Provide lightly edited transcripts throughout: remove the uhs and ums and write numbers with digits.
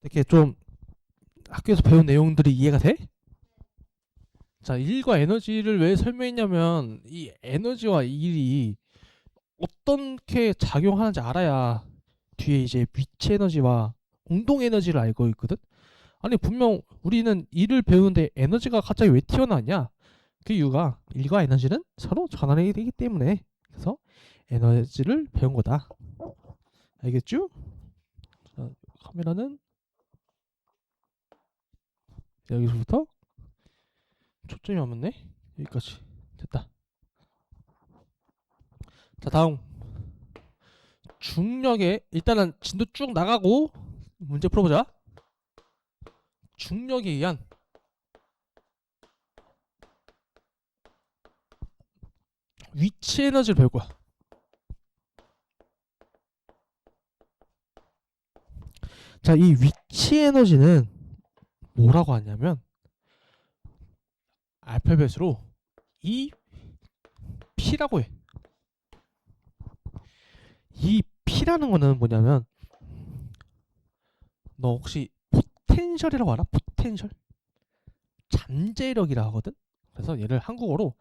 이렇게 좀 학교에서 배운 내용들이 이해가 돼? 자, 일과 에너지를 왜 설명했냐면 이 에너지와 일이 어떻게 작용하는지 알아야 뒤에 이제 위치 에너지와 운동 에너지를 알고 있거든. 아니 분명 우리는 일을 배우는데 에너지가 갑자기 왜 튀어나왔냐? 그 이유가 일과 에너지는 서로 전환이 되기 때문에. 그래서 에너지를 배운 거다. 알겠죠? 자, 카메라는 여기서부터 초점이 안 맞네. 여기까지 됐다. 자, 다음 중력에 일단은 진도 쭉 나가고 문제 풀어보자. 중력에 의한 위치 에너지를 배울 거야. 자, 이 위치 에너지는 뭐라고 하냐면 알파벳으로 이 P라고 해. 이 P라는 거는 뭐냐면 너 혹시 포텐셜이라고 알아? 포텐셜? 잠재력이라 하거든. 그래서 얘를 한국어로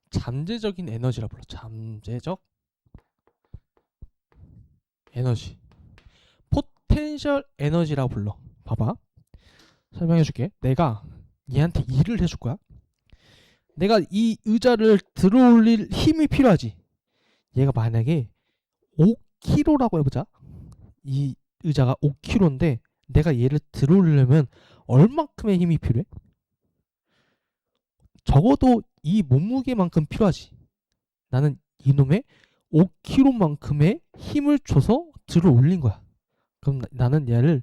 잠재적인 에너지라 불러. 잠재적 에너지. 포텐셜 에너지라고 불러. 봐봐. 설명해 줄게. 내가 얘한테 일을 해줄 거야. 내가 이 의자를 들어 올릴 힘이 필요하지. 얘가 만약에 5kg라고 해보자. 이 의자가 5kg인데 내가 얘를 들어 올리려면 얼만큼의 힘이 필요해? 적어도 이 몸무게만큼 필요하지. 나는 이놈의 5kg만큼의 힘을 줘서 들어 올린 거야. 그럼 나는 얘를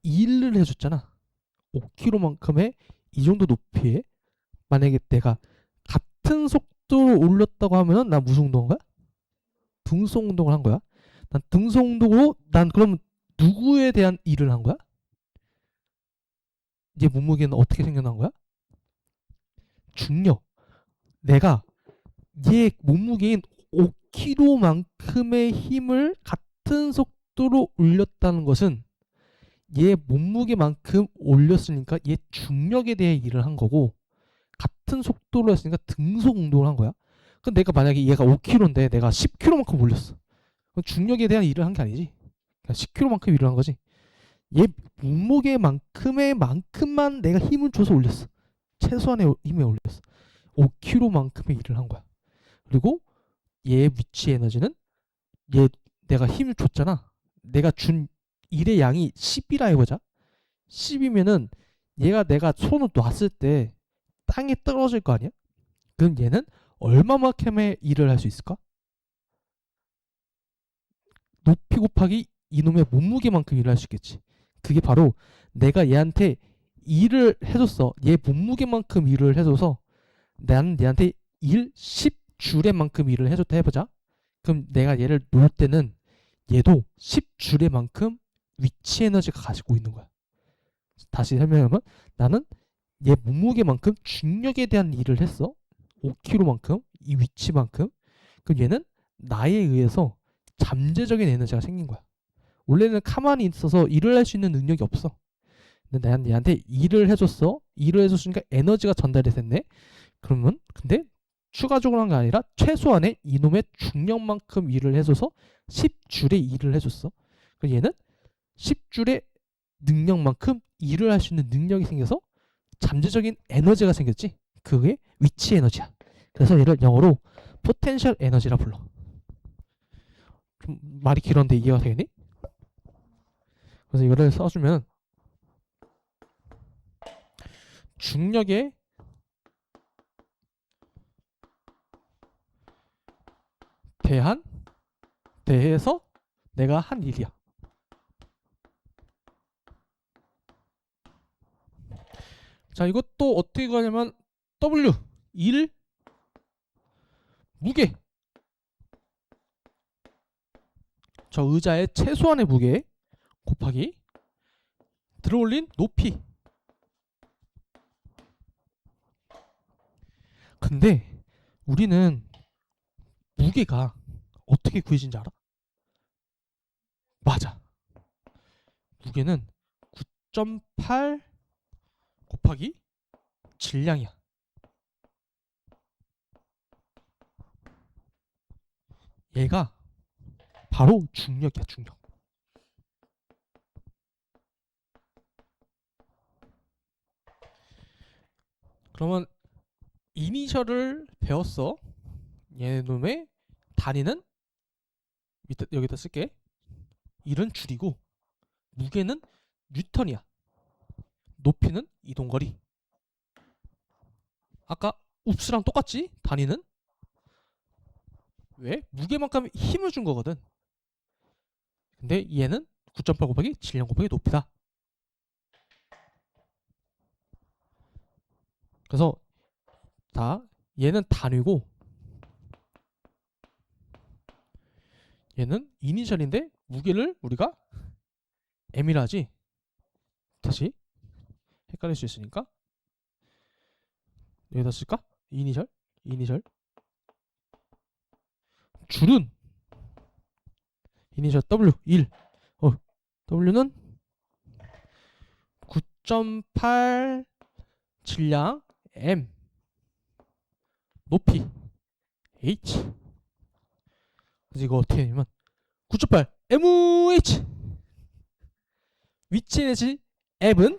일을 해줬잖아. 5kg만큼의 이 정도 높이에 만약에 내가 같은 속도로 올렸다고 하면은 난 무슨 운동한 거야? 등속 운동을 한 거야. 난 등속 운동으로 난 그럼 누구에 대한 일을 한 거야? 얘 몸무게는 어떻게 생겨난 거야? 중력. 내가 얘 몸무게인 5kg만큼의 힘을 같은 속도로 올렸다는 것은 얘 몸무게만큼 올렸으니까 얘 중력에 대해 일을 한 거고 같은 속도로 했으니까 등속 운동을 한 거야. 그럼 내가 만약에 얘가 5kg인데 내가 10kg만큼 올렸어. 그럼 중력에 대한 일을 한 게 아니지. 그러니까 10kg만큼 일을 한 거지. 얘 몸무게만큼의 만큼만 내가 힘을 줘서 올렸어. 최소한의 힘에 올렸어. 5kg만큼의 일을 한 거야. 그리고 얘의 위치 에너지는 얘 내가 힘을 줬잖아. 내가 준 일의 양이 10이라 해보자. 10이면은 얘가 내가 손을 놨을 때 땅에 떨어질 거 아니야? 그럼 얘는 얼마만큼의 일을 할 수 있을까? 높이 곱하기 이놈의 몸무게만큼 일을 할 수 있겠지. 그게 바로 내가 얘한테 일을 해줬어. 얘 몸무게만큼 일을 해줘서 나는 얘한테 일 10줄의 만큼 일을 해줬다 해보자. 그럼 내가 얘를 놓을 때는 얘도 10줄의 만큼 위치 에너지가 가지고 있는 거야. 다시 설명하면 나는 얘 몸무게만큼 중력에 대한 일을 했어. 5kg만큼 이 위치만큼. 그럼 얘는 나에 의해서 잠재적인 에너지가 생긴 거야. 원래는 가만히 있어서 일을 할 수 있는 능력이 없어. 근데 난 얘한테 일을 해줬어. 일을 해줬으니까 에너지가 전달이 됐네. 그러면 근데 추가적으로 한 게 아니라 최소한의 이놈의 중력만큼 일을 해줘서 10줄의 일을 해줬어. 그럼 얘는 10줄의 능력만큼 일을 할 수 있는 능력이 생겨서 잠재적인 에너지가 생겼지. 그게 위치 에너지야. 그래서 얘를 영어로 포텐셜 에너지라 불러. 좀 말이 길었는데 이해가 되니? 그래서 이거를 써주면 중력에 대해서 내가 한 일이야. 자, 이것도 어떻게 가냐면 W 일 무게. 저 의자의 최소한의 무게 곱하기 들어올린 높이. 근데 우리는 무게가 어떻게 구해진지 알아? 맞아. 무게는 9.8 곱하기 질량이야. 얘가 바로 중력이야, 중력. 그러면 이니셜을 배웠어. 얘놈의 단위는 밑에 여기다 쓸게. 1은 줄이고 무게는 뉴턴이야. 높이는 이동거리. 아까 웁스랑 똑같지? 단위는 왜? 무게만큼 힘을 준 거거든. 근데 얘는 9.8 곱하기 질량 곱하기 높이다. 그래서 다 얘는 단위고 얘는 이니셜인데 무게를 우리가 m이라 하지. 다시 헷갈릴 수 있으니까 여기다 쓸까? 이니셜 줄은 이니셜 W 1 W는 9.8 질량 M 높이 H. 그래서 이거 어떻게 하냐면 9.8 MH 위치 에너지 앱은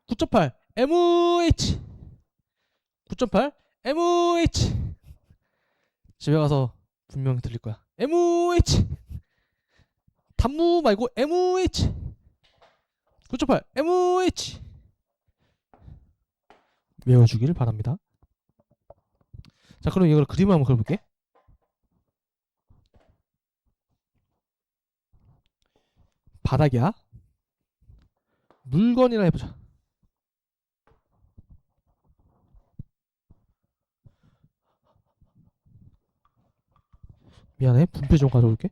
9.8 MH 9.8 MH. 집에 가서 분명히 들릴 거야. MH 단무 말고 MH 9.8 MH 외워주길 바랍니다. 자, 그럼 이걸 그림을 한번 그려볼게. 바닥이야. 물건이라 해보자. 미안해, 분필 좀 가져올게.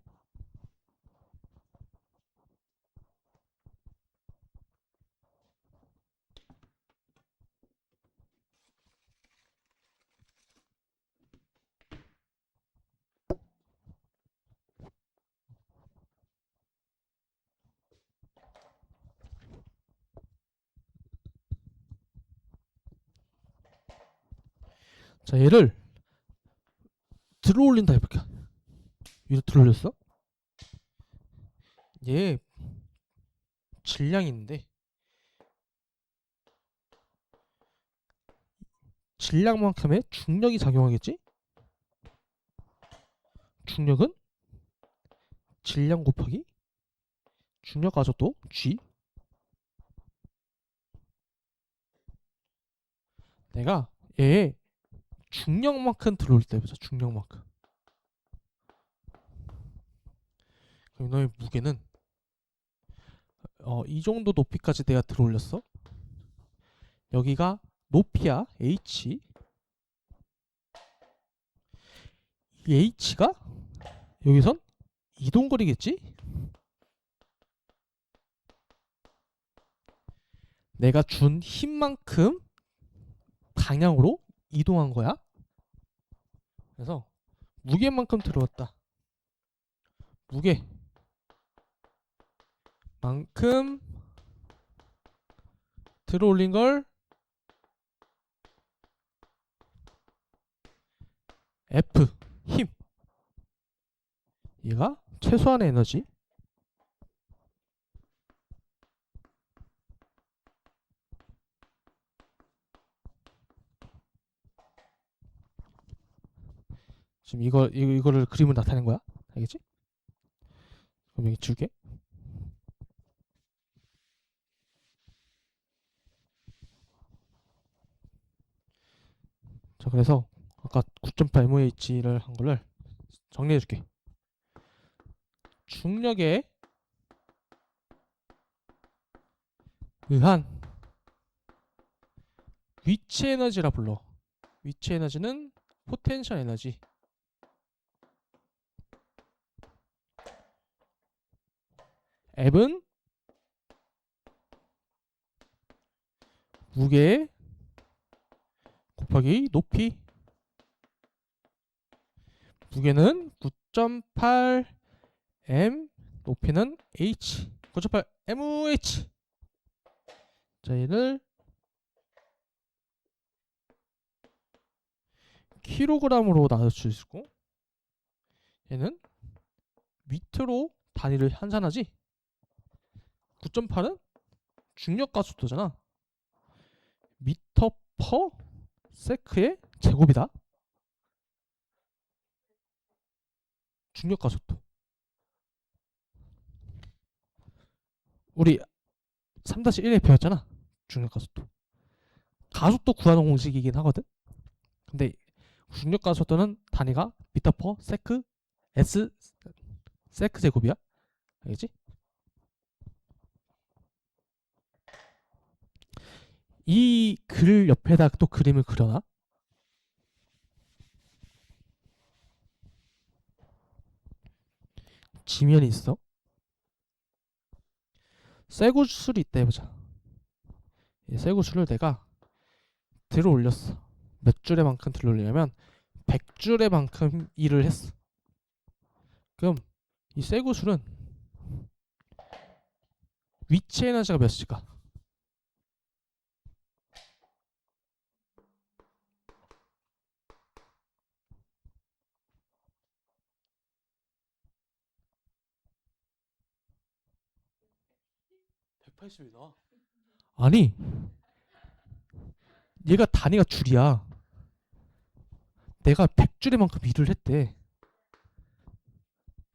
자, 얘를 들어 올린다 해볼게. 위로 들어 올렸어? 얘 질량이 있는데 질량만큼의 중력이 작용하겠지? 중력은 질량 곱하기 중력 가져도 G. 내가 얘 중력만큼 들어올 때 해보자. 중력만큼. 그럼 너의 무게는 이 정도 높이까지 내가 들어 올렸어. 여기가 높이야. H. 이 H가 여기선 이동거리겠지? 내가 준 힘만큼 방향으로 이동한 거야. 그래서 무게만큼 들어왔다. 무게만큼 들어 올린 걸 F 힘. 얘가 최소한의 에너지. 지금 이거를 그림을 나타낸 거야. 알겠지? 그럼 여기 지울게. 자, 그래서 아까 9.8 mH를 한 거를 정리해 줄게. 중력에 의한 위치 에너지라 불러. 위치 에너지는 포텐셜 에너지. 앱은 무게 곱하기 높이. 무게는 9.8 m, 높이는 h. 9.8 mH. 자, 얘를 킬로그램으로 나눌 수 있고, 얘는 미터로 단위를 환산하지. 9.8은 중력 가속도잖아. 미터 퍼 세크의 제곱이다. 중력 가속도. 우리 3-1에 배웠잖아. 중력 가속도. 가속도 구하는 공식이긴 하거든. 근데 중력 가속도는 단위가 미터 퍼 세크 s 세크 제곱이야. 알겠지? 이 글 옆에다 또 그림을 그려놔. 지면이 있어. 쇠구슬이 있다 해보자. 이 쇠구슬을 내가 들어 올렸어. 몇 줄의 만큼 들어 올리냐면 100줄의 만큼 일을 했어. 그럼 이 쇠구슬은 위치 에너지가 몇일까? (180이) 나와. 아니, 얘가 단위가 줄이야. 내가 100줄의 만큼 일을 했대.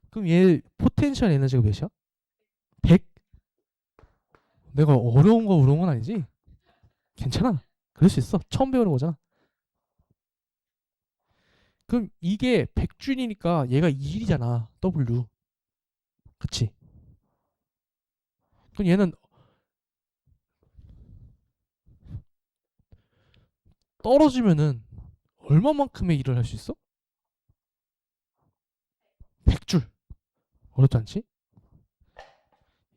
그럼 얘 포텐셜 에너지가 몇이야? 100? 내가 어려운 건 아니지? 괜찮아. 그럴 수 있어. 처음 배우는 거잖아. 그럼 이게 100줄이니까 얘가 2일이잖아. W. 그치? 그럼 얘는 떨어지면은 얼마만큼의 일을 할 수 있어? 100줄. 어렵지 않지?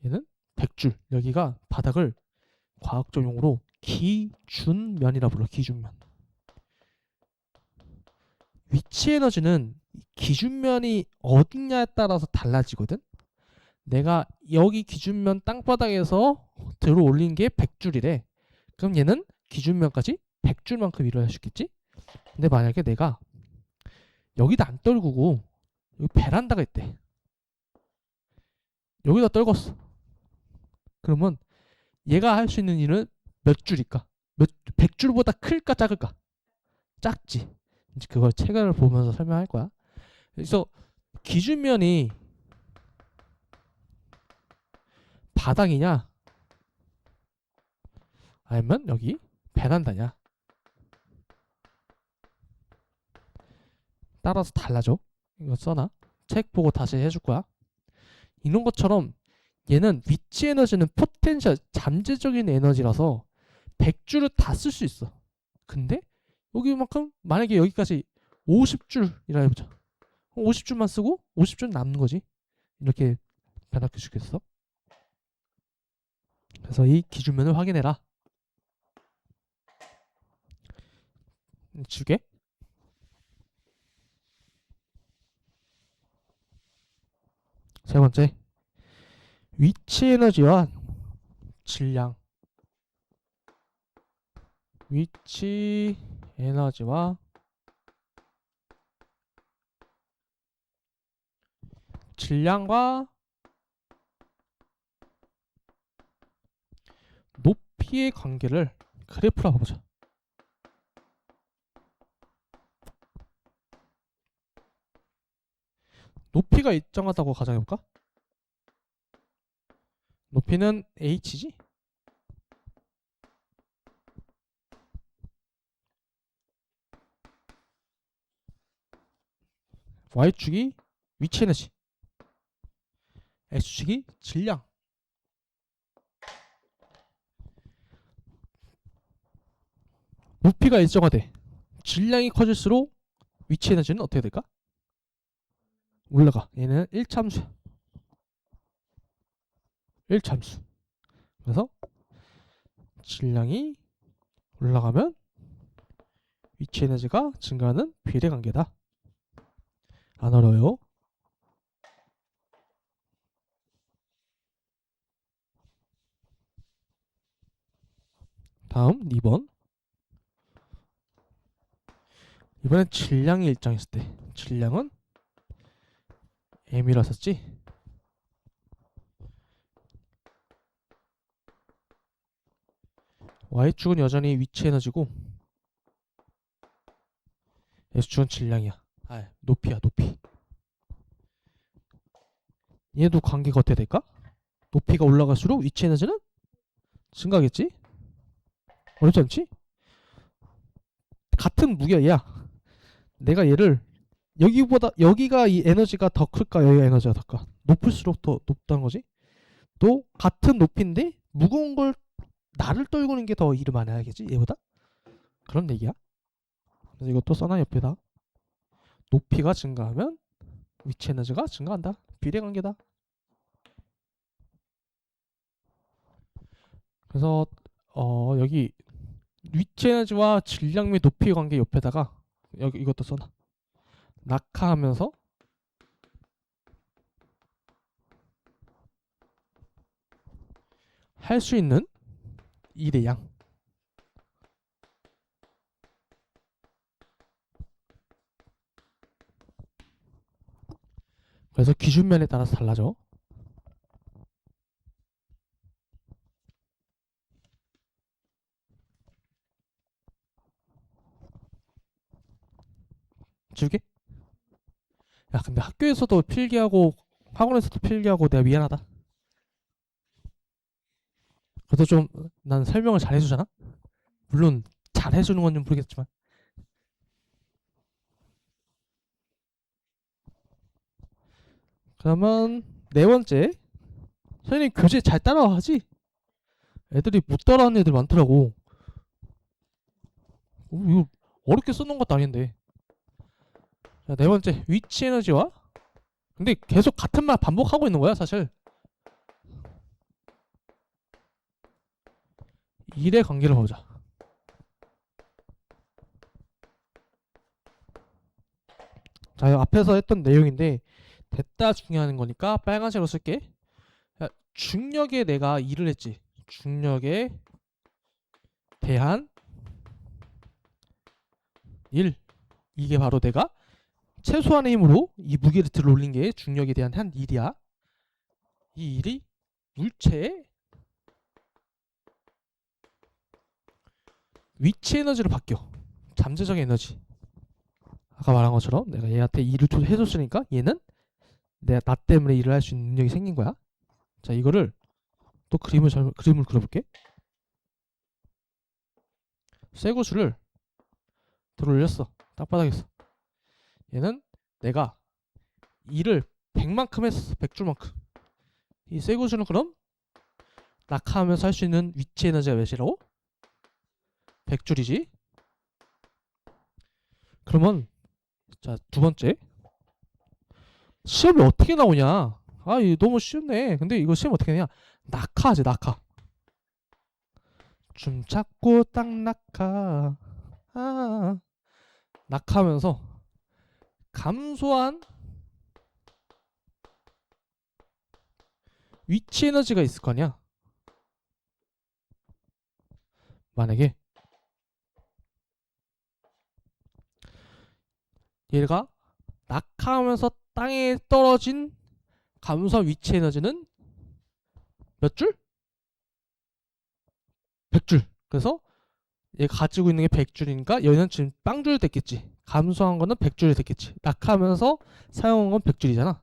얘는 100줄. 여기가 바닥을 과학적 용어로 기준면이라 불러. 기준면. 위치 에너지는 기준면이 어딨냐에 따라서 달라지거든. 내가 여기 기준면 땅바닥에서 들어 올린 게 100줄이래. 그럼 얘는 기준면까지 100줄만큼 일을 할 수 있겠지? 근데 만약에 내가 여기다 안 떨구고 여기 베란다가 있대. 여기다 떨궜어. 그러면 얘가 할 수 있는 일은 몇 줄일까? 100줄보다 클까 작을까? 작지. 이제 그걸 책을 보면서 설명할 거야. 그래서 기준면이 바닥이냐 아니면 여기 베란다냐 따라서 달라져. 이거 써놔. 책 보고 다시 해줄 거야. 이런 것처럼 얘는 위치 에너지는 포텐셜 잠재적인 에너지라서 100줄을 다 쓸 수 있어. 근데 여기만큼 만약에 여기까지 50줄이라 해보자. 50줄만 쓰고 50줄 남는 거지. 이렇게 변화해 주겠어. 그래서 이 기준면을 확인해라. 주게. 세 번째, 위치 에너지와 질량. 위치 에너지와 질량과 높이의 관계를 그래프로 봐보자. 높이가 일정하다고 가정해볼까? 높이는 h지? y축이 위치 에너지, x축이 질량. 높이가 일정하대. 질량이 커질수록 위치 에너지는 어떻게 될까? 올라가. 얘는 1참수야. 1참수. 그래서 질량이 올라가면 위치 에너지가 증가하는 비례 관계다. 안 어려워요. 다음 2번. 이번엔 질량이 일정했을 때 질량은 m이라 썼지? y축은 여전히 위치 에너지고 x축은 질량이야. 아, 높이야, 높이. 얘도 관계가 어떻게 될까? 높이가 올라갈수록 위치 에너지는 증가하겠지? 어렵지 않지? 같은 무게야, 얘야. 내가 얘를 여기보다 여기가 이 에너지가 더 클까, 여기가 에너지가 더 클까? 높을수록 더 높다는 거지. 또 같은 높이인데 무거운 걸 나를 떨구는 게 더 일을 많이 하겠지, 얘보다. 그런 얘기야. 그래서 이것도 써놔, 옆에다. 높이가 증가하면 위치 에너지가 증가한다. 비례관계다. 그래서 여기 위치 에너지와 질량 및 높이의 관계 옆에다가 여기 이것도 써놔. 낙하하면서 할 수 있는 일의 양. 그래서 기준면에 따라서 달라져. 지우개? 야, 근데 학교에서도 필기하고 학원에서도 필기하고 내가 미안하다. 그래도 좀 난 설명을 잘 해주잖아. 물론 잘 해주는 건 좀 모르겠지만. 그러면 네 번째, 선생님 교재 잘 따라하지? 애들이 못 따라하는 애들 많더라고. 이거 어렵게 써놓은 것도 아닌데. 자, 네 번째, 위치 에너지와, 근데 계속 같은 말 반복하고 있는 거야 사실. 일의 관계를 보자. 자, 앞에서 했던 내용인데 됐다 중요한 거니까 빨간색으로 쓸게. 자, 중력에 내가 일을 했지. 중력에 대한 일. 이게 바로 내가 최소한의 힘으로 이 무게를 들어 올린 게 중력에 대한 한 일이야. 이 일이 물체의 위치 에너지로 바뀌어. 잠재적 에너지. 아까 말한 것처럼 내가 얘한테 일을 해줬으니까 얘는 내가 나 때문에 일을 할 수 있는 능력이 생긴 거야. 자, 이거를 또 그림을 그려볼게. 쇠구슬을 들어 올렸어. 땅바닥에서. 얘는 내가 일을 100만큼 했어. 100줄만큼. 이 쇠구슬은 그럼 낙하하면서 할 수 있는 위치 에너지가 몇이라고? 100줄이지. 그러면 자, 두 번째. 시험이 어떻게 나오냐? 아, 이거 너무 쉽네. 근데 이거 시험 어떻게 되냐? 낙하지, 낙하. 줌 잡고 딱 낙하. 아, 낙하하면서 감소한 위치 에너지가 있을 거 아니야? 만약에 얘가 낙하하면서 땅에 떨어진 감소한 위치 에너지는 몇 줄? 100줄. 그래서 얘가 가지고 있는 게 100줄이니까 얘는 지금 빵줄 됐겠지. 감소한 거는 100줄이 됐겠지. 낙하하면서 사용한 건 100줄이잖아.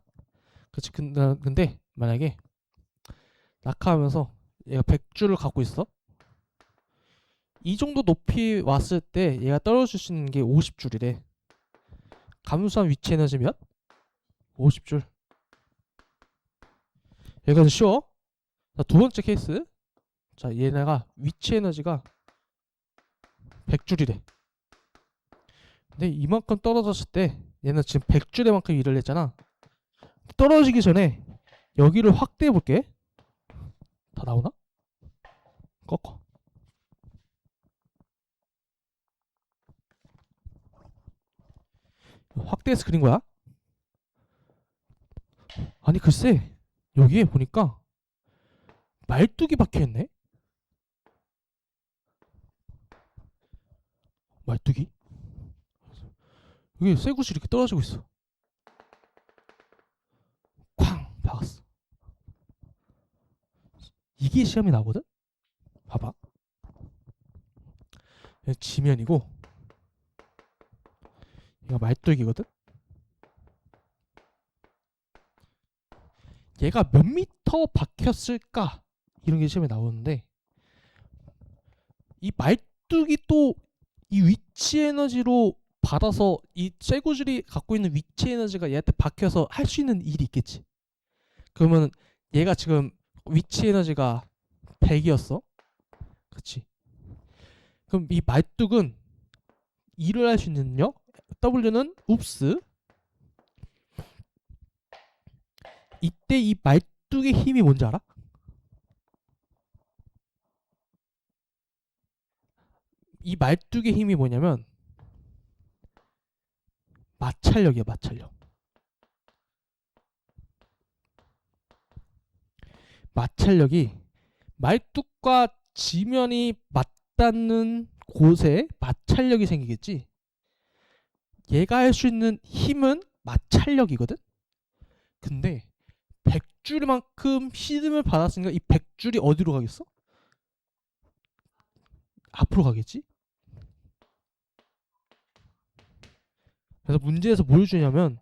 그렇지. 근데 만약에 낙하하면서 얘가 100줄을 갖고 있어. 이 정도 높이 왔을 때 얘가 떨어질 수 있는 게 50줄이래. 감소한 위치 에너지 몇? 50줄. 여기까지 쉬워. 자, 두 번째 케이스. 자, 얘네가 위치 에너지가 100줄이래. 근데 이만큼 떨어졌을 때 얘는 지금 100줄의 만큼 일을 했잖아. 떨어지기 전에 여기를 확대해 볼게. 다 나오나? 꺾어. 확대해서 그린 거야. 아니 글쎄, 여기에 보니까 말뚝이 박혀있네. 말뚝이? 여기 쇠구슬이 이렇게 떨어지고 있어. 쾅 박았어. 이게 시험이 나오거든. 봐봐. 지면이고 얘가 말뚝이거든. 얘가 몇 미터 박혔을까? 이런 게 시험에 나오는데 이 말뚝이 또 이 위치 에너지로 받아서 이 쇠구슬이 갖고 있는 위치 에너지가 얘한테 박혀서 할 수 있는 일이 있겠지. 그러면 얘가 지금 위치 에너지가 100이었어. 그치? 그럼 이 말뚝은 일을 할 수 있는 능력 W는 웁스. 이때 이 말뚝의 힘이 뭔지 알아? 이 말뚝의 힘이 뭐냐면 마찰력이야. 마찰력. 마찰력이 말뚝과 지면이 맞닿는 곳에 마찰력이 생기겠지. 얘가 할 수 있는 힘은 마찰력이거든. 근데 100줄만큼 히듬을 받았으니까 이 100줄이 어디로 가겠어? 앞으로 가겠지. 그래서 문제에서 뭘 주냐면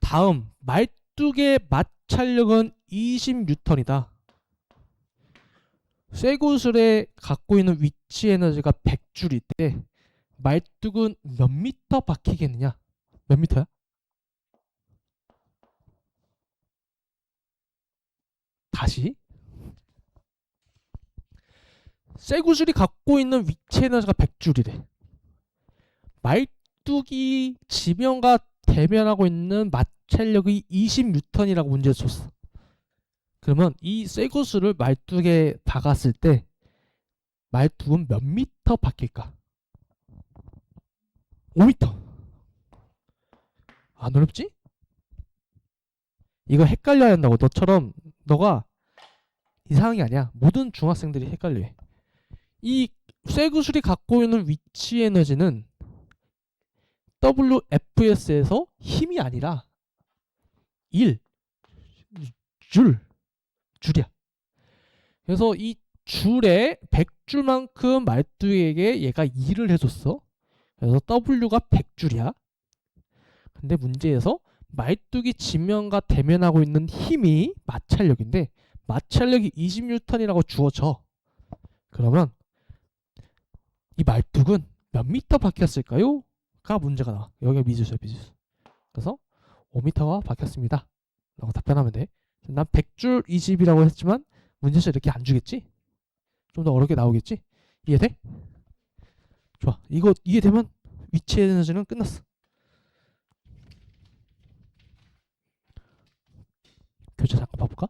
다음 말뚝의 마찰력은 20뉴턴이다. 쇠구슬에 갖고 있는 위치 에너지가 100줄일 때 말뚝은 몇 미터 박히겠느냐? 몇 미터야? 다시 쇠구슬이 갖고 있는 위치 에너지가 100줄이래. 말뚝이 지면과 대면하고 있는 마찰력이 20뉴턴이라고 문제에서 줬어. 그러면 이 쇠구슬을 말뚝에 박았을 때 말뚝은 몇 미터 박힐까? 5미터. 안 어렵지? 이거 헷갈려야 한다고. 너처럼 너가 이상한 게 아니야. 모든 중학생들이 헷갈려. 이 쇠구슬이 갖고 있는 위치 에너지는 WFS에서 힘이 아니라 1, 줄이야. 그래서 이 줄에 100줄만큼 말뚝에게 얘가 일을 해줬어. 그래서 W가 100줄이야. 근데 문제에서 말뚝이 지면과 대면하고 있는 힘이 마찰력인데 마찰력이 20뉴턴이라고 주어져. 그러면 이 말뚝은 몇 미터 박혔을까요? 가 문제가 나와. 여기가 미지수야, 미지수. 그래서 5미터가 박혔습니다. 라고 답변하면 돼. 난 100줄 20이라고 했지만 문제에서 이렇게 안 주겠지? 좀 더 어렵게 나오겠지? 이해돼? 좋아. 이거 이해되면 위치 에너지는 끝났어. 교재 잠깐 봐볼까?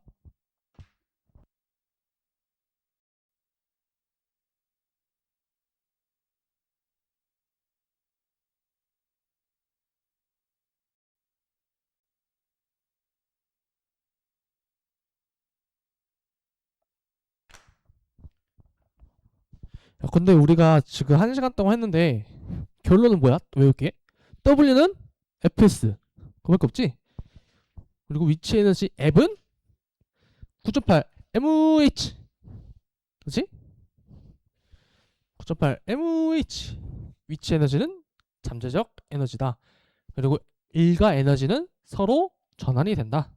야, 근데 우리가 지금 1시간 동안 했는데 결론은 뭐야? 외울게. W는 FS. 그거밖에 없지? 그리고 위치 에너지 앱은 9.8 MH. 그렇지? 9.8 MH. 위치 에너지는 잠재적 에너지다. 그리고 일과 에너지는 서로 전환이 된다.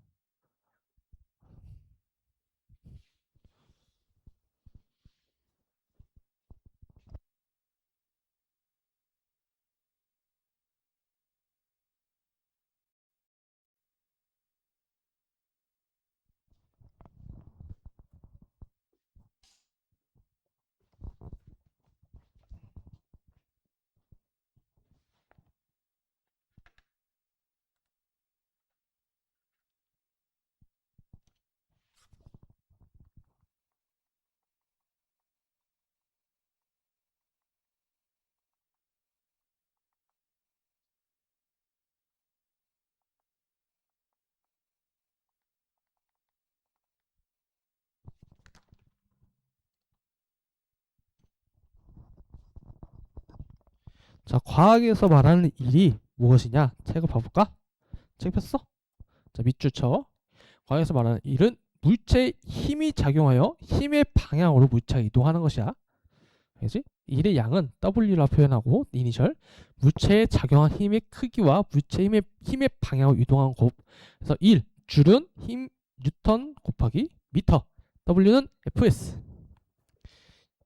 자, 과학에서 말하는 일이 무엇이냐? 책을 봐볼까? 책 폈어? 자, 밑줄 쳐. 과학에서 말하는 일은 물체에 힘이 작용하여 힘의 방향으로 물체가 이동하는 것이야. 알겠지? 일의 양은 W라 표현하고 이니셜 물체에 작용한 힘의 크기와 물체 힘의 방향으로 이동한 곱. 그래서 1 줄은 힘 뉴턴 곱하기 미터. W는 Fs.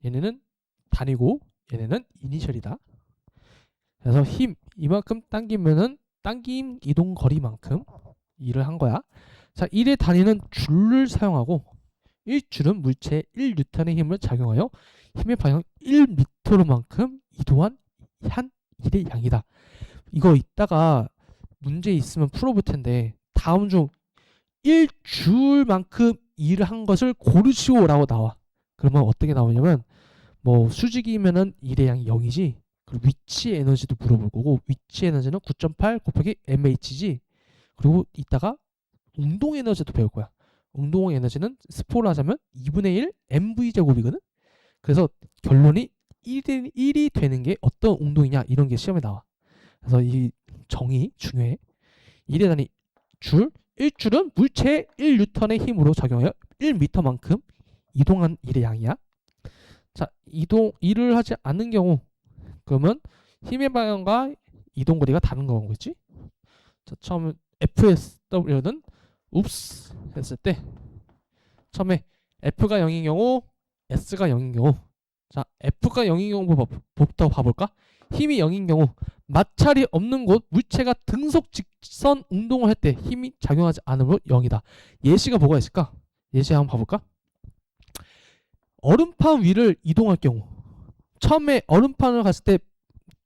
얘네는 단위고 얘네는 이니셜이다. 그래서 힘 이만큼 당기면은 당김 이동 거리만큼 일을 한 거야. 자, 1의 단위는 줄을 사용하고 1줄은 물체에 1뉴턴의 힘을 작용하여 힘의 방향 1m로만큼 이동한 한 일의 양이다. 이거 이따가 문제 있으면 풀어볼 텐데 다음 중 1줄만큼 일을 한 것을 고르시오라고 나와. 그러면 어떻게 나오냐면 뭐 수직이면은 일의 양이 0이지. 그리고 위치 에너지도 물어볼 거고 위치 에너지는 9.8 곱하기 mh지. 그리고 이따가 운동 에너지도 배울 거야. 운동 에너지는 스포를 하자면 2분의 1 mv 제곱이거든. 그래서 결론이 1이 되는 게 어떤 운동이냐 이런 게 시험에 나와. 그래서 이 정의 중요해. 1의 단위 줄 1줄은 물체의 1뉴턴의 힘으로 작용하여 1m만큼 이동한 일의 양이야. 자, 일을 하지 않는 경우 그러면 힘의 방향과 이동 거리가 다른 거겠지? 자, 처음 FSW는 웁스 했을 때 처음에 F가 0인 경우 S가 0인 경우 자, F가 0인 경우부터 봐볼까? 힘이 0인 경우 마찰이 없는 곳 물체가 등속 직선 운동을 할 때 힘이 작용하지 않으므로 0이다. 예시가 뭐가 있을까? 예시 한번 봐볼까? 얼음판 위를 이동할 경우 처음에 얼음판을 갔을 때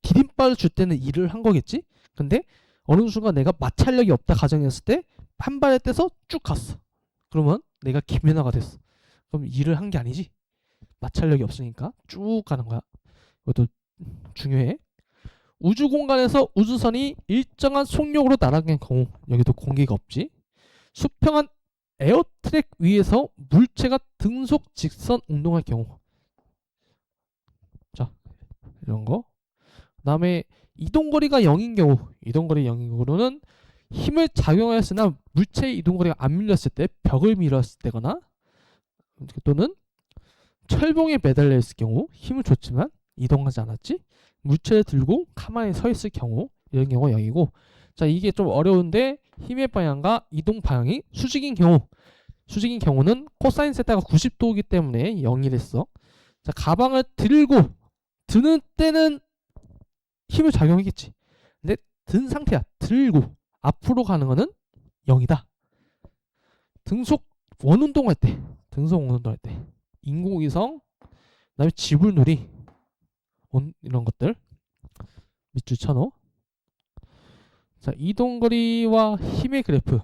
디딤발을 줄 때는 일을 한 거겠지? 근데 어느 순간 내가 마찰력이 없다 가정했을 때 한 발에 떼서 쭉 갔어. 그러면 내가 김연아가 됐어. 그럼 일을 한 게 아니지? 마찰력이 없으니까 쭉 가는 거야. 이것도 중요해. 우주 공간에서 우주선이 일정한 속력으로 날아가는 경우 여기도 공기가 없지. 수평한 에어트랙 위에서 물체가 등속 직선 운동할 경우 자 이런 거. 그 다음에 이동거리가 0인 경우 이동거리 0인 경우는 힘을 작용하였으나 물체의 이동거리가 안 밀렸을 때 벽을 밀었을 때거나 또는 철봉에 매달려 있을 경우 힘을 줬지만 이동하지 않았지. 물체를 들고 가만히 서 있을 경우 이런 경우가 0이고 자 이게 좀 어려운데 힘의 방향과 이동 방향이 수직인 경우는 코사인 세타가 90도이기 때문에 0이 됐어. 자 가방을 들고 드는 때는 힘을 작용하겠지. 근데 든 상태야. 들고 앞으로 가는 거는 0이다. 등속 원운동할 때 인공위성 그다음에 지불놀이 이런 것들 밑줄 쳐넣어. 자 이동거리와 힘의 그래프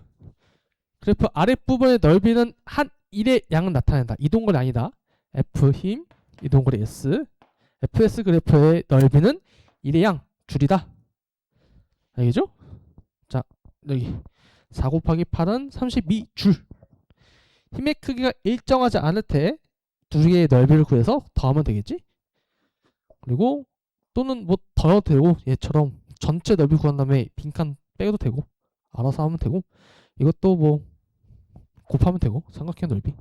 아랫부분의 넓이는 한 일의 양을 나타낸다. 이동거리 아니다. F 힘 이동거리 S FS 그래프의 넓이는 일의 양 줄이다. 알겠죠? 자 여기 4 곱하기 8은 32줄. 힘의 크기가 일정하지 않을 때 두 개의 넓이를 구해서 더하면 되겠지? 그리고 또는 뭐 더해도 되고 얘처럼 전체 넓이 구한 다음에 빈칸 빼도 되고 알아서 하면 되고 이것도 뭐 곱하면 되고 삼각형 넓이.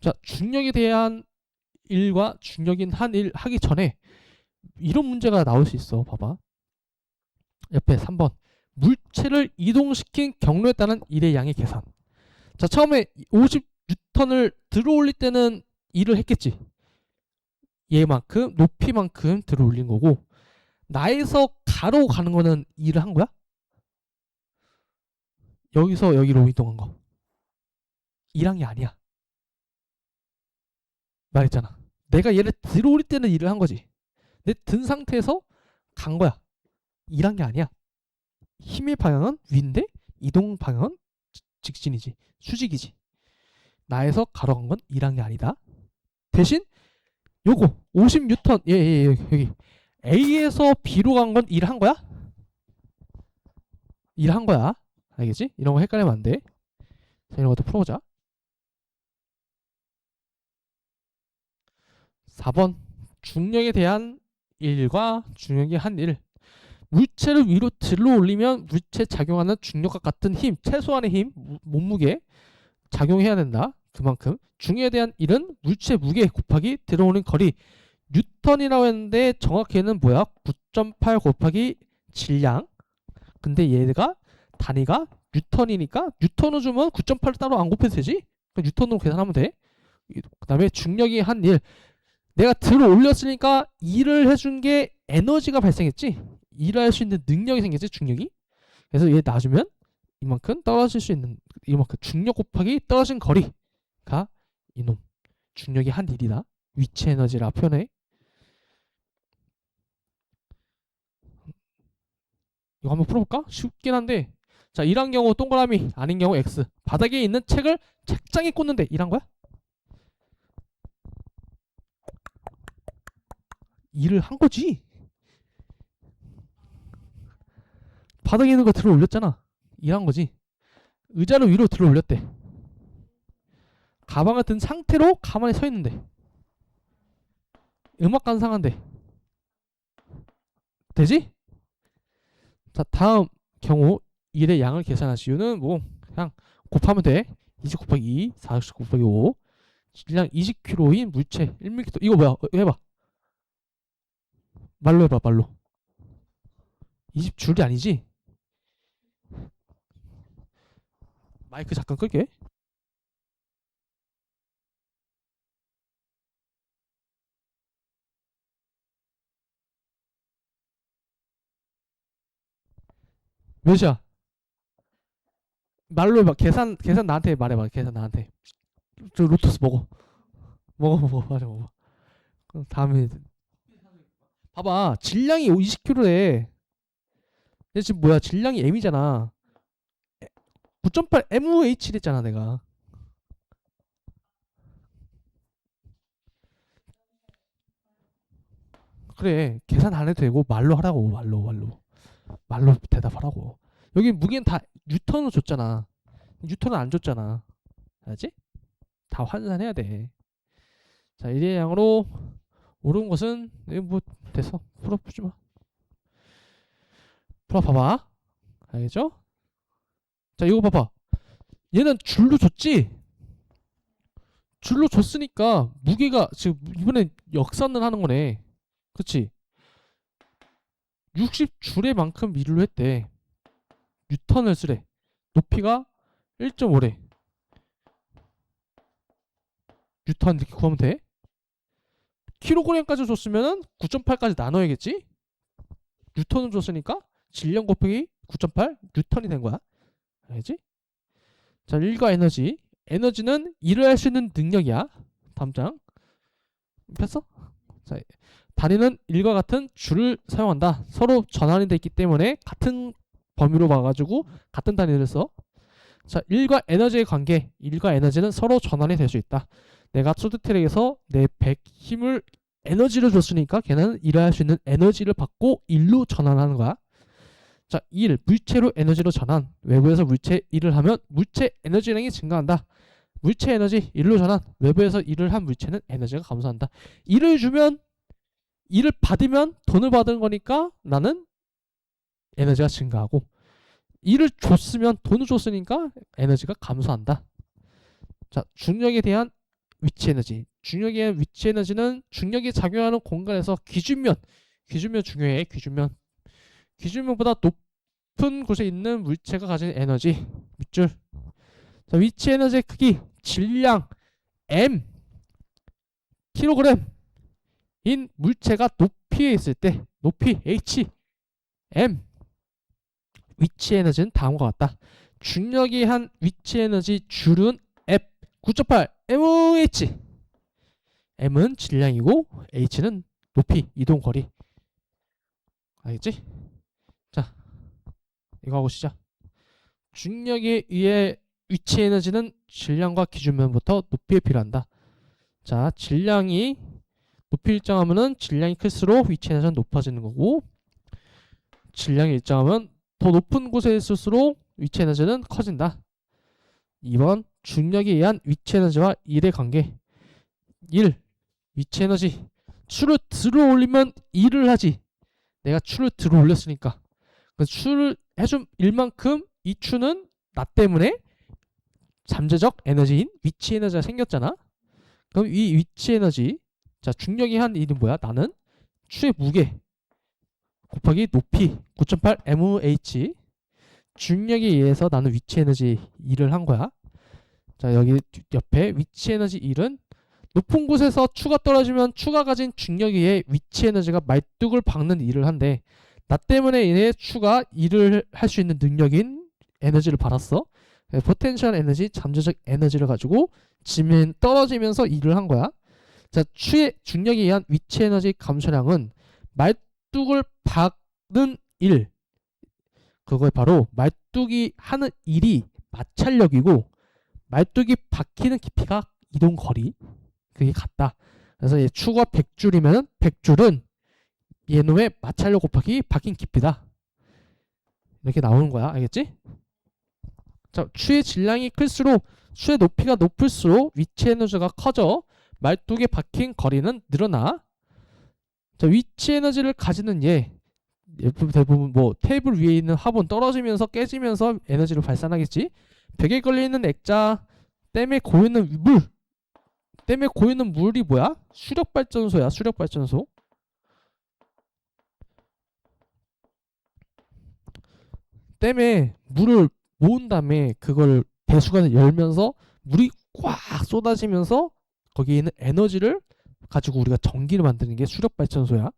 자 중력에 대한 일과 중력인 한 일 하기 전에 이런 문제가 나올 수 있어. 봐봐. 옆에 3번 물체를 이동시킨 경로에 따른 일의 양의 계산. 자 처음에 50N을 들어올릴 때는 일을 했겠지. 얘만큼 높이만큼 들어올린 거고 나에서 가로 가는 거는 일을 한 거야? 여기서 여기로 이동한 거 일한 게 아니야. 말했잖아. 내가 얘를 들어올릴 때는 일을 한 거지. 내 든 상태에서 간 거야. 일한 게 아니야. 힘의 방향은 위인데 이동 방향은 직진이지. 수직이지. 나에서 가로 간 건 일한 게 아니다. 대신 요거 50N 여기 A에서 B로 간 건 일한 거야? 일한 거야. 알겠지? 이런 거 헷갈리면 안 돼. 자, 이런 것도 풀어보자. 4번 중력에 대한 1과 중력이 한 1. 물체를 위로 들어 올리면 물체 작용하는 중력과 같은 힘, 최소한의 힘, 몸무게 작용해야 된다. 그만큼 중력에 대한 1은 물체 무게 곱하기 들어오는 거리 뉴턴이라고 했는데 정확히는 뭐야? 9.8 곱하기 질량. 근데 얘가 단위가 뉴턴이니까 뉴턴을 주면 9.8을 따로 안 곱해도 되지? 그럼 뉴턴으로 계산하면 돼. 그 다음에 중력이 한 1. 내가 들어 올렸으니까 일을 해준 게 에너지가 발생했지. 일을 할 수 있는 능력이 생겼지, 중력이. 그래서 얘 놔주면 이만큼 떨어질 수 있는, 이만큼 중력 곱하기 떨어진 거리가 이놈 중력이 한 1이다. 위치 에너지라 표현해. 이거 한번 풀어볼까? 쉽긴 한데, 자, 일한 경우 동그라미, 아닌 경우 X. 바닥에 있는 책을 책장에 꽂는데 일한 거야? 일을 한 거지. 바닥에 있는 거 들어 올렸잖아. 일한 거지. 의자를 위로 들어 올렸대. 가방을 든 상태로 가만히 서 있는데. 음악 감상한데. 되지? 자, 다음 경우 일의 양을 계산하시오는 뭐 그냥 곱하면 돼. 20 곱하기 2, 40 곱하기 5. 질량 20kg인 물체 1m. 이거 뭐야? 해봐. 말로 해봐, 말로. 20줄이 아니지? 마이크 잠깐 끌게. 몇이야? 말로 해봐. 계산 나한테 말해봐. 계산 나한테. 저 로터스 먹어. 먹어. 맞아, 먹어. 그럼 다음에 봐봐. 질량이 20kg래. 얘 지금 뭐야? 질량이 M이잖아. 9.8 MH랬잖아, 내가. 그래. 계산 안 해도 되고 말로 하라고. 말로 대답하라고. 여기 무게는 다 뉴턴으로 줬잖아. 뉴턴은 안 줬잖아. 알지? 다 환산해야 돼. 자, 일의 양으로 옳은 것은 뭐 됐어. 풀어보지 마. 풀어봐봐. 알겠죠? 자, 이거 봐봐. 얘는 줄로 줬지? 줄로 줬으니까 무게가 지금 이번엔 역산을 하는 거네. 그치? 60줄의 만큼 미루로 했대. 뉴턴을 쓰래. 높이가 1.5래. 뉴턴 이렇게 구하면 돼. 킬로그램까지 줬으면은 9.8까지 나눠야겠지? 뉴턴을 줬으니까 질량 곱하기 9.8 뉴턴이 된 거야. 알지? 자, 일과 에너지. 에너지는 일을 할 수 있는 능력이야. 다음 장. 폈어? 자, 단위는 일과 같은 줄을 사용한다. 서로 전환이 돼 있기 때문에 같은 범위로 봐가지고 같은 단위를 써. 자, 일과 에너지의 관계. 일과 에너지는 서로 전환이 될 수 있다. 내가 투드트랙에서 내 100 힘을 에너지를 줬으니까 걔는 일을 할 수 있는 에너지를 받고 일로 전환하는 거야. 자, 일, 물체로 에너지로 전환. 외부에서 물체 일을 하면 물체 에너지량이 증가한다. 물체 에너지 일로 전환. 외부에서 일을 한 물체는 에너지가 감소한다. 일을 주면 일을 받으면 돈을 받은 거니까 나는 에너지가 증가하고, 일을 줬으면 돈을 줬으니까 에너지가 감소한다. 자, 중력에 대한 위치 에너지. 중력에 대한 위치 에너지는 중력이 작용하는 공간에서 기준면 중요해. 기준면보다 높은 곳에 있는 물체가 가진 에너지 밑줄. 자, 위치 에너지의 크기, 질량 M 킬로그램인 물체가 높이에 있을 때 높이 H M. 위치 에너지는 다음과 같다. 중력이 한 위치 에너지 줄은 F 9.8 MH. M은 질량이고 H는 높이, 이동 거리. 알겠지? 자, 이거 하고 시작. 중력에 의해 위치 에너지는 질량과 기준면부터 높이에 필요한다. 자, 질량이 높이 일정하면은 질량이 클수록 위치 에너지는 높아지는 거고, 질량이 일정하면 더 높은 곳에 있을수록 위치 에너지는 커진다. 2번 중력에 의한 위치 에너지와 일의 관계. 1. 위치 에너지 추를 들어 올리면 2를 하지. 내가 추를 들어 올렸으니까. 그 추를 해준 일만큼 이 추는 나 때문에 잠재적 에너지인 위치 에너지가 생겼잖아. 그럼 이 위치 에너지, 자 중력이 한 일은 뭐야? 나는 추의 무게 곱하기 높이 9.8 mh 중력에 의해서 나는 위치 에너지 일을 한 거야. 자 여기 옆에 위치 에너지 일은 높은 곳에서 추가 떨어지면 추가 가진 중력에 의해 위치 에너지가 말뚝을 박는 일을 한대. 나 때문에 얘네 추가 일을 할 수 있는 능력인 에너지를 받았어. 포텐셜 에너지, 잠재적 에너지를 가지고 지면 떨어지면서 일을 한 거야. 자, 추의 중력에 의한 위치 에너지 감소량은 말뚝을 박는 일. 그거에 바로 말뚝이 하는 일이 마찰력이고 말뚝이 박히는 깊이가 이동 거리. 그게 같다. 그래서 얘 추가 100줄이면 100줄은 얘놈의 마찰력 곱하기 박힌 깊이다. 이렇게 나오는 거야. 알겠지? 자, 추의 질량이 클수록 추의 높이가 높을수록 위치 에너지가 커져 말뚝에 박힌 거리는 늘어나. 자, 위치 에너지를 가지는 얘 대부분 뭐 테이블 위에 있는 화분 떨어지면서 깨지면서 에너지를 발산하겠지. 벽에 걸려있는 액자, 댐에 고이는 물, 댐에 고이는 물이 뭐야? 수력발전소야. 수력발전소. 댐에 물을 모은 다음에 그걸 배수관을 열면서 물이 꽉 쏟아지면서 거기에 있는 에너지를 가지고 우리가 전기를 만드는 게 수력발전소야.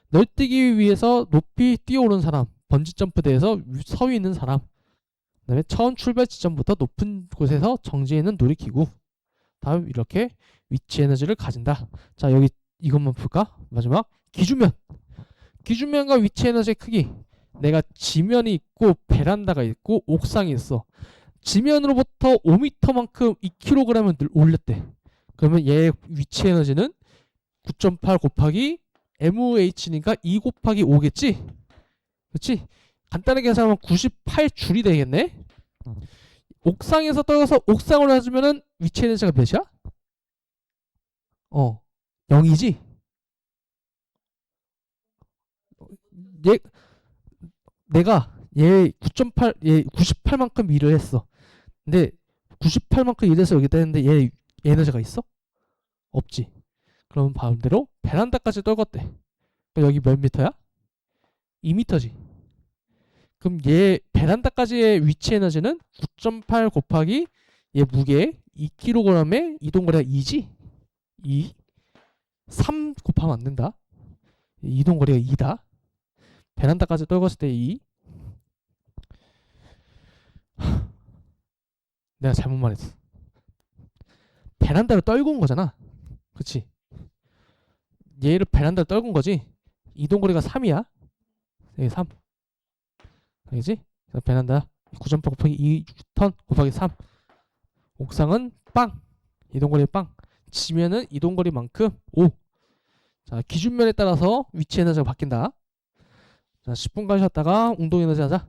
널뛰기 위해서 높이 뛰어오른 사람, 번지점프대에서 서 있는 사람, 그 다음에 처음 출발 지점부터 높은 곳에서 정지해 있는 놀이기구. 다음 이렇게 위치 에너지를 가진다. 자 여기 이것만 볼까? 마지막 기준면. 기준면과 위치 에너지의 크기. 내가 지면이 있고 베란다가 있고 옥상이 있어. 지면으로부터 5m만큼 2kg을 올렸대. 그러면 얘의 위치 에너지는 9.8 곱하기 MH니까 2 곱하기 5겠지? 그렇지? 간단하게 계산하면 98줄이 되겠네? 옥상에서 떨어져서 옥상으로 해주면은 위치 에너지가 몇이야? 0이지? 얘 내가 얘 9.8, 얘 98만큼 일을 했어. 근데 98만큼 일해서 여기다 했는데 얘 에너지가 있어? 없지. 그럼 반대로 베란다까지 떨궜대. 그럼 여기 몇 미터야? 2미터지. 그럼 얘 베란다까지의 위치 에너지는 9.8 곱하기 얘 무게 2kg에 이동거리가 2지? 2? 3 곱하면 안 된다. 이동거리가 2다. 베란다까지 떨궜을 때 2. 내가 잘못 말했어. 베란다를 떨군 거잖아. 그치? 얘를 베란다를 떨군 거지. 이동거리가 3이야. 여기 3. 알겠지? 베란다 9.8 곱하기 2턴 곱하기 3. 옥상은 빵. 이동거리 빵. 지면은 이동거리만큼 5. 자, 기준면에 따라서 위치 에너지가 바뀐다. 자, 10분간 쉬었다가 운동 에너지 하자.